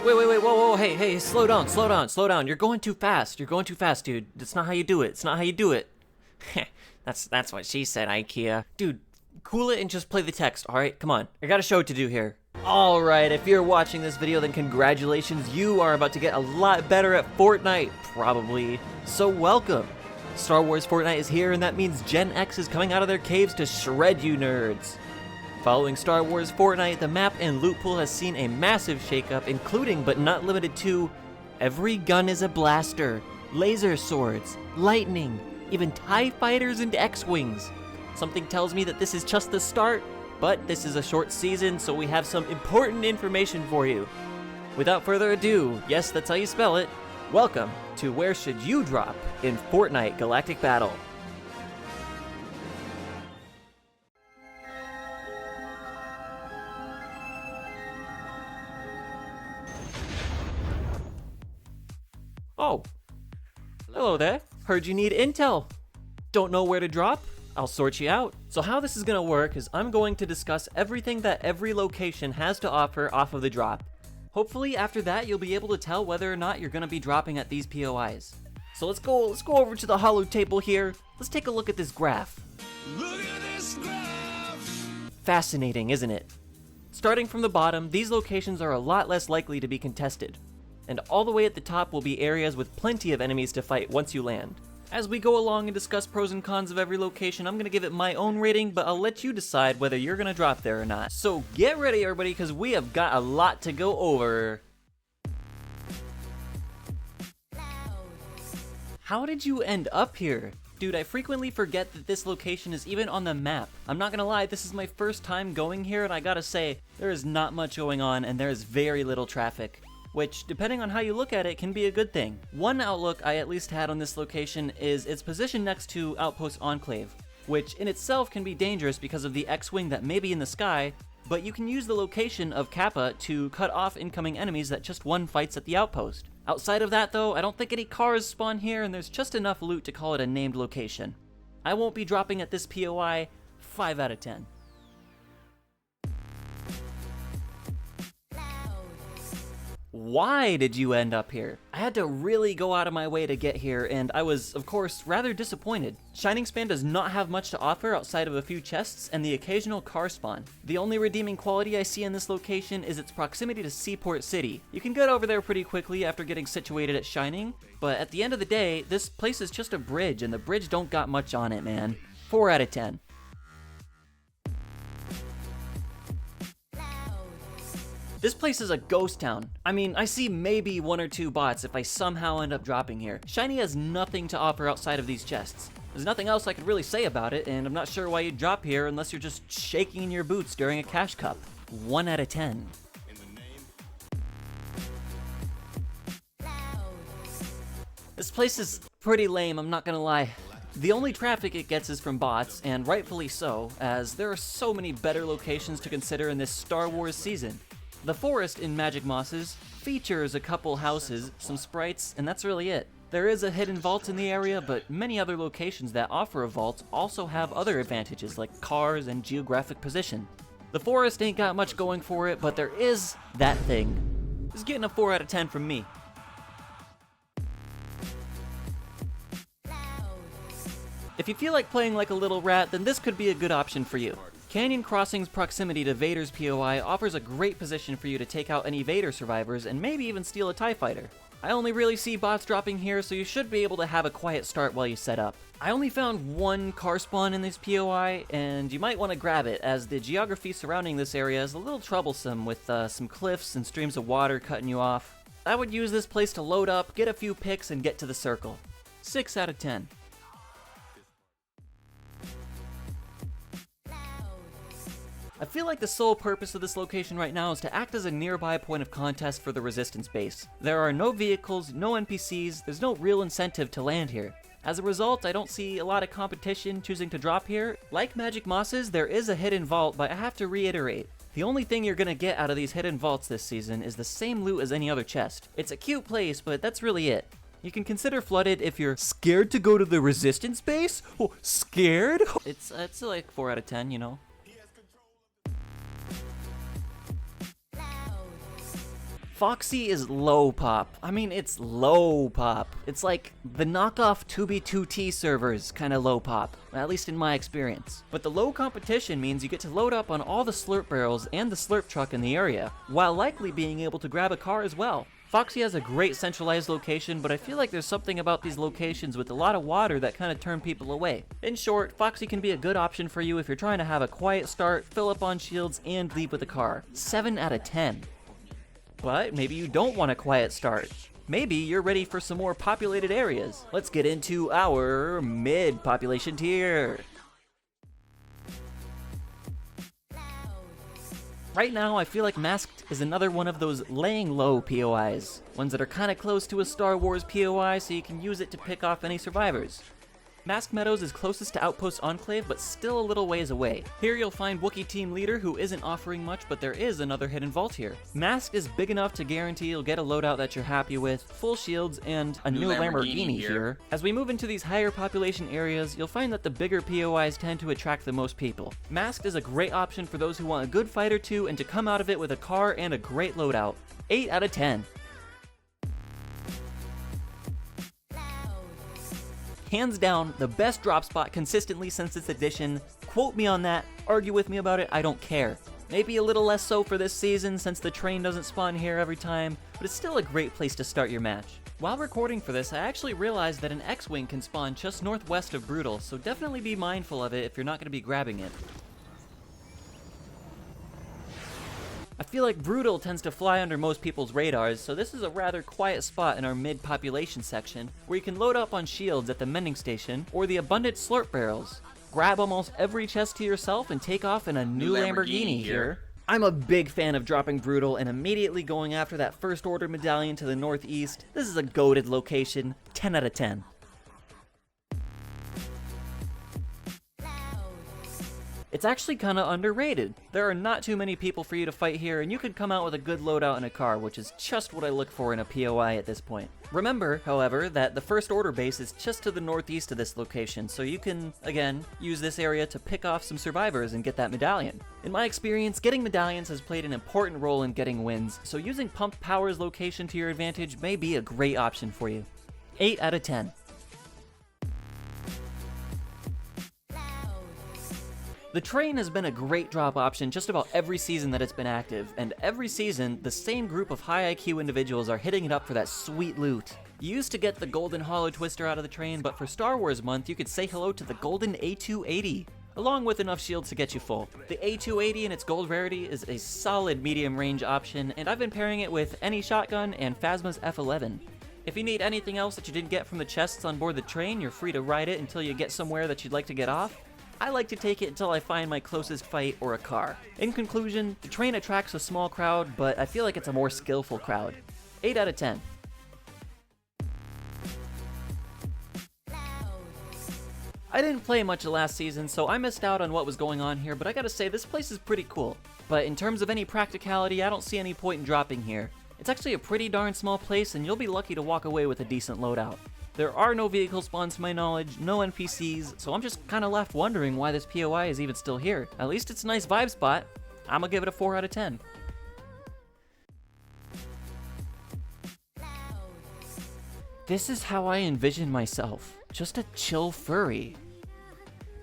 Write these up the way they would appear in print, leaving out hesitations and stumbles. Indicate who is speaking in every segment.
Speaker 1: Wait, whoa, hey, slow down. You're going too fast, dude. That's not how you do it. That's what she said, IKEA. Dude, cool it and just play the text, alright? Come on, I got a show to do here. Alright, if you're watching this video, then congratulations, you are about to get a lot better at Fortnite, probably. So welcome. Star Wars Fortnite is here, and that means Gen X is coming out of their caves to shred you nerds. Following Star Wars Fortnite, the map and loot pool has seen a massive shakeup, including but not limited to every gun is a blaster, laser swords, lightning, even TIE fighters and X-Wings. Something tells me that this is just the start, but this is a short season, so we have some important information for you. Without further ado, yes, that's how you spell it, welcome to Where Should You Drop in Fortnite Galactic Battle. Oh, hello there. Heard you need intel. Don't know where to drop? I'll sort you out. So how this is gonna work is I'm going to discuss everything that every location has to offer off of the drop. Hopefully after that you'll be able to tell whether or not you're gonna be dropping at these POIs. So let's go over to the holo table here. Let's take a look at this graph. Look at this graph! Fascinating, isn't it? Starting from the bottom, these locations are a lot less likely to be contested. And all the way at the top will be areas with plenty of enemies to fight once you land. As we go along and discuss pros and cons of every location, I'm going to give it my own rating, but I'll let you decide whether you're going to drop there or not. So get ready everybody, because we have got a lot to go over. How did you end up here? Dude, I frequently forget that this location is even on the map. I'm not gonna lie, this is my first time going here, and I gotta say, there is not much going on and there is very little traffic. Which, depending on how you look at it, can be a good thing. One outlook I at least had on this location is its position next to Outpost Enclave, which in itself can be dangerous because of the X-Wing that may be in the sky, but you can use the location of Kappa to cut off incoming enemies that just won fights at the Outpost. Outside of that though, I don't think any cars spawn here, and there's just enough loot to call it a named location. I won't be dropping at this POI, 5 out of 10. Why did you end up here? I had to really go out of my way to get here, and I was, of course, rather disappointed. Shining Span does not have much to offer outside of a few chests and the occasional car spawn. The only redeeming quality I see in this location is its proximity to Seaport City. You can get over there pretty quickly after getting situated at Shining, but at the end of the day, this place is just a bridge, and the bridge don't got much on it, man. 4 out of 10. This place is a ghost town. I mean, I see maybe 1 or 2 bots if I somehow end up dropping here. Shiny has nothing to offer outside of these chests. There's nothing else I could really say about it, and I'm not sure why you'd drop here unless you're just shaking in your boots during a cash cup. 1 out of 10. This place is pretty lame, I'm not gonna lie. The only traffic it gets is from bots, and rightfully so, as there are so many better locations to consider in this Star Wars season. The forest in Magic Mosses features a couple houses, some sprites, and that's really it. There is a hidden vault in the area, but many other locations that offer a vault also have other advantages like cars and geographic position. The forest ain't got much going for it, but there is that thing. It's getting a 4 out of 10 from me. If you feel like playing like a little rat, then this could be a good option for you. Canyon Crossing's proximity to Vader's POI offers a great position for you to take out any Vader survivors and maybe even steal a TIE fighter. I only really see bots dropping here, so you should be able to have a quiet start while you set up. I only found 1 car spawn in this POI, and you might want to grab it, as the geography surrounding this area is a little troublesome with some cliffs and streams of water cutting you off. I would use this place to load up, get a few picks, and get to the circle. 6 out of 10. I feel like the sole purpose of this location right now is to act as a nearby point of contest for the Resistance base. There are no vehicles, no NPCs, there's no real incentive to land here. As a result, I don't see a lot of competition choosing to drop here. Like Magic Mosses, there is a hidden vault, but I have to reiterate, the only thing you're gonna get out of these hidden vaults this season is the same loot as any other chest. It's a cute place, but that's really it. You can consider Flooded if you're scared to go to the Resistance base? Oh, scared? It's like 4 out of 10, you know. Foxy is low pop. I mean, it's low pop. It's like the knockoff 2B2T servers kind of low pop, at least in my experience. But the low competition means you get to load up on all the slurp barrels and the slurp truck in the area, while likely being able to grab a car as well. Foxy has a great centralized location, but I feel like there's something about these locations with a lot of water that kind of turn people away. In short, Foxy can be a good option for you if you're trying to have a quiet start, fill up on shields, and leave with a car. 7 out of 10. But maybe you don't want a quiet start. Maybe you're ready for some more populated areas. Let's get into our mid-population tier. Right now, I feel like Masked is another one of those laying low POIs. Ones that are kinda close to a Star Wars POI, so you can use it to pick off any survivors. Masked Meadows is closest to Outpost Enclave, but still a little ways away. Here you'll find Wookiee Team Leader, who isn't offering much, but there is another hidden vault here. Masked is big enough to guarantee you'll get a loadout that you're happy with, full shields, and a new Lamborghini here. As we move into these higher population areas, you'll find that the bigger POIs tend to attract the most people. Masked is a great option for those who want a good fight or two and to come out of it with a car and a great loadout. 8 out of 10. Hands down, the best drop spot consistently since its addition. Quote me on that, argue with me about it, I don't care. Maybe a little less so for this season since the train doesn't spawn here every time, but it's still a great place to start your match. While recording for this, I actually realized that an X-Wing can spawn just northwest of Brutal, so definitely be mindful of it if you're not going to be grabbing it. I feel like Brutal tends to fly under most people's radars, so this is a rather quiet spot in our mid-population section, where you can load up on shields at the mending station, or the abundant slurp barrels. Grab almost every chest to yourself and take off in a new Lamborghini here. I'm a big fan of dropping Brutal and immediately going after that First Order medallion to the northeast. This is a goated location, 10 out of 10. It's actually kinda underrated. There are not too many people for you to fight here, and you could come out with a good loadout in a car, which is just what I look for in a POI at this point. Remember, however, that the First Order base is just to the northeast of this location, so you can, again, use this area to pick off some survivors and get that medallion. In my experience, getting medallions has played an important role in getting wins, so using Pump Power's location to your advantage may be a great option for you. 8 out of 10. The train has been a great drop option just about every season that it's been active, and every season, the same group of high IQ individuals are hitting it up for that sweet loot. You used to get the golden hollow twister out of the train, but for Star Wars month, you could say hello to the golden A280, along with enough shields to get you full. The A280 in its gold rarity is a solid medium range option, and I've been pairing it with any shotgun and Phasma's F11. If you need anything else that you didn't get from the chests on board the train, you're free to ride it until you get somewhere that you'd like to get off. I like to take it until I find my closest fight or a car. In conclusion, the train attracts a small crowd, but I feel like it's a more skillful crowd. 8 out of 10. I didn't play much last season, so I missed out on what was going on here, but I gotta say, this place is pretty cool. But in terms of any practicality, I don't see any point in dropping here. It's actually a pretty darn small place, and you'll be lucky to walk away with a decent loadout. There are no vehicle spawns to my knowledge, no NPCs, so I'm just kinda left wondering why this POI is even still here. At least it's a nice vibe spot. I'ma give it a 4 out of 10. This is how I envision myself. Just a chill furry.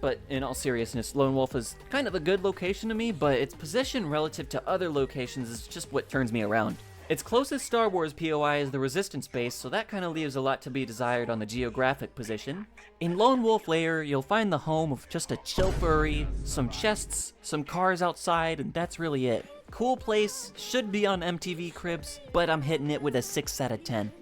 Speaker 1: But in all seriousness, Lone Wolf is kind of a good location to me, but its position relative to other locations is just what turns me around. Its closest Star Wars POI is the Resistance base, so that kind of leaves a lot to be desired on the geographic position. In Lone Wolf Lair, you'll find the home of just a chill furry, some chests, some cars outside, and that's really it. Cool place, should be on MTV Cribs, but I'm hitting it with a 6 out of 10.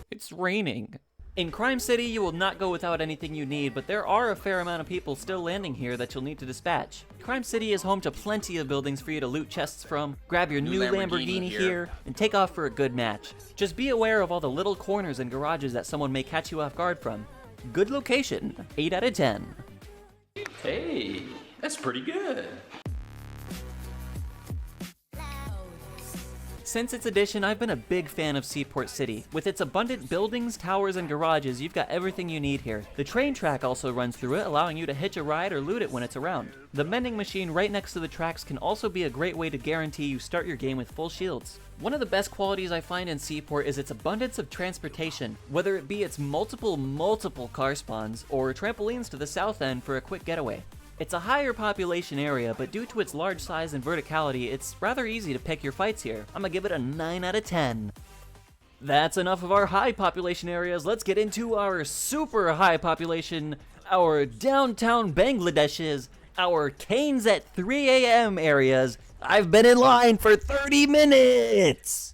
Speaker 1: It's raining. In Crime City, you will not go without anything you need, but there are a fair amount of people still landing here that you'll need to dispatch. Crime City is home to plenty of buildings for you to loot chests from, grab your new Lamborghini here, and take off for a good match. Just be aware of all the little corners and garages that someone may catch you off guard from. Good location, 8 out of 10.
Speaker 2: Hey, that's pretty good.
Speaker 1: Since its addition, I've been a big fan of Seaport City. With its abundant buildings, towers, and garages, you've got everything you need here. The train track also runs through it, allowing you to hitch a ride or loot it when it's around. The mending machine right next to the tracks can also be a great way to guarantee you start your game with full shields. One of the best qualities I find in Seaport is its abundance of transportation, whether it be its multiple car spawns, or trampolines to the south end for a quick getaway. It's a higher population area, but due to its large size and verticality, it's rather easy to pick your fights here. I'm gonna give it a 9 out of 10. That's enough of our high population areas. Let's get into our super high population, our downtown Bangladeshes, our canes at 3 a.m. areas. I've been in line for 30 minutes!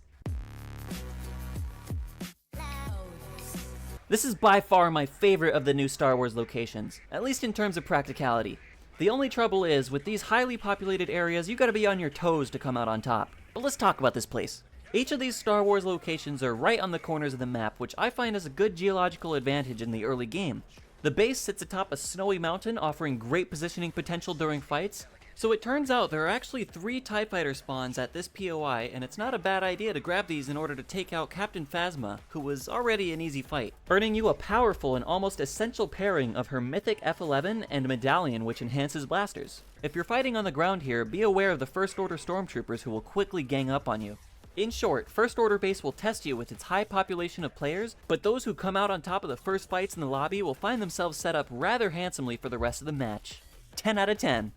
Speaker 1: This is by far my favorite of the new Star Wars locations, at least in terms of practicality. The only trouble is, with these highly populated areas, you gotta be on your toes to come out on top. But let's talk about this place. Each of these Star Wars locations are right on the corners of the map, which I find is a good geological advantage in the early game. The base sits atop a snowy mountain, offering great positioning potential during fights. So it turns out there are actually 3 TIE Fighter spawns at this POI, and it's not a bad idea to grab these in order to take out Captain Phasma, who was already an easy fight, earning you a powerful and almost essential pairing of her mythic F11 and medallion, which enhances blasters. If you're fighting on the ground here, be aware of the First Order stormtroopers who will quickly gang up on you. In short, First Order base will test you with its high population of players, but those who come out on top of the first fights in the lobby will find themselves set up rather handsomely for the rest of the match. 10 out of 10.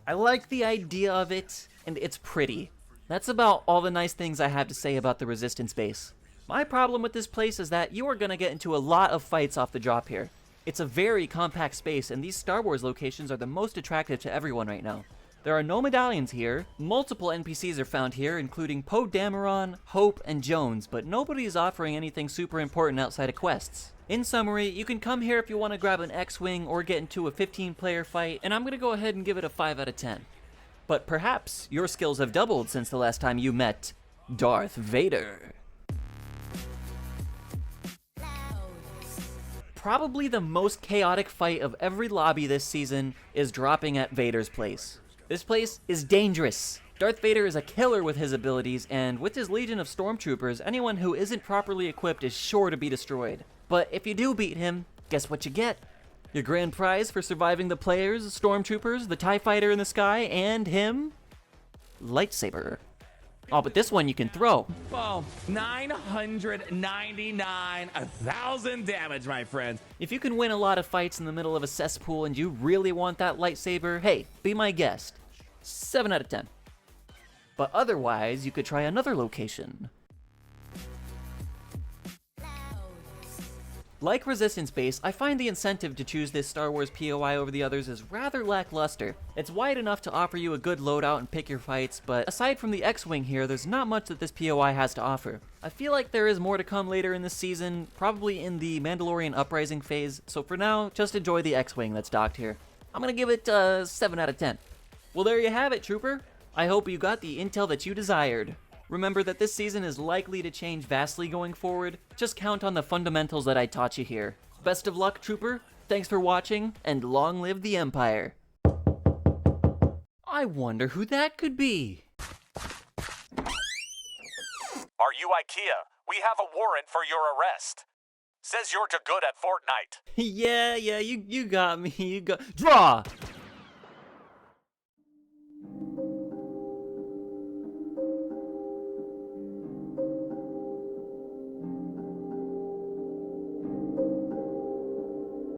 Speaker 1: I like the idea of it, and it's pretty. That's about all the nice things I have to say about the Resistance base. My problem with this place is that you are going to get into a lot of fights off the drop here. It's a very compact space, and these Star Wars locations are the most attractive to everyone right now. There are no medallions here, multiple NPCs are found here, including Poe Dameron, Hope, and Jones, but nobody is offering anything super important outside of quests. In summary, you can come here if you want to grab an X-Wing or get into a 15-player fight, and I'm going to go ahead and give it a 5 out of 10. But perhaps your skills have doubled since the last time you met Darth Vader. Probably the most chaotic fight of every lobby this season is dropping at Vader's place. This place is dangerous. Darth Vader is a killer with his abilities, and with his legion of stormtroopers, anyone who isn't properly equipped is sure to be destroyed. But if you do beat him, guess what you get? Your grand prize for surviving the players, stormtroopers, the TIE Fighter in the sky, and him? Lightsaber. Oh, but this one you can throw.
Speaker 3: Oh, 999, 1,000 damage, my friend.
Speaker 1: If you can win a lot of fights in the middle of a cesspool and you really want that lightsaber, hey, be my guest. 7 out of 10. But otherwise, you could try another location. Like Resistance Base, I find the incentive to choose this Star Wars POI over the others is rather lackluster. It's wide enough to offer you a good loadout and pick your fights, but aside from the X-Wing here, there's not much that this POI has to offer. I feel like there is more to come later in this season, probably in the Mandalorian Uprising phase, so for now, just enjoy the X-Wing that's docked here. I'm gonna give it 7 out of 10. Well, there you have it, Trooper. I hope you got the intel that you desired. Remember that this season is likely to change vastly going forward. Just count on the fundamentals that I taught you here. Best of luck, Trooper. Thanks for watching, and long live the Empire. I wonder who that could be.
Speaker 4: Are you IKEA? We have a warrant for your arrest. Says you're too good at Fortnite.
Speaker 1: Yeah, you got me. Draw!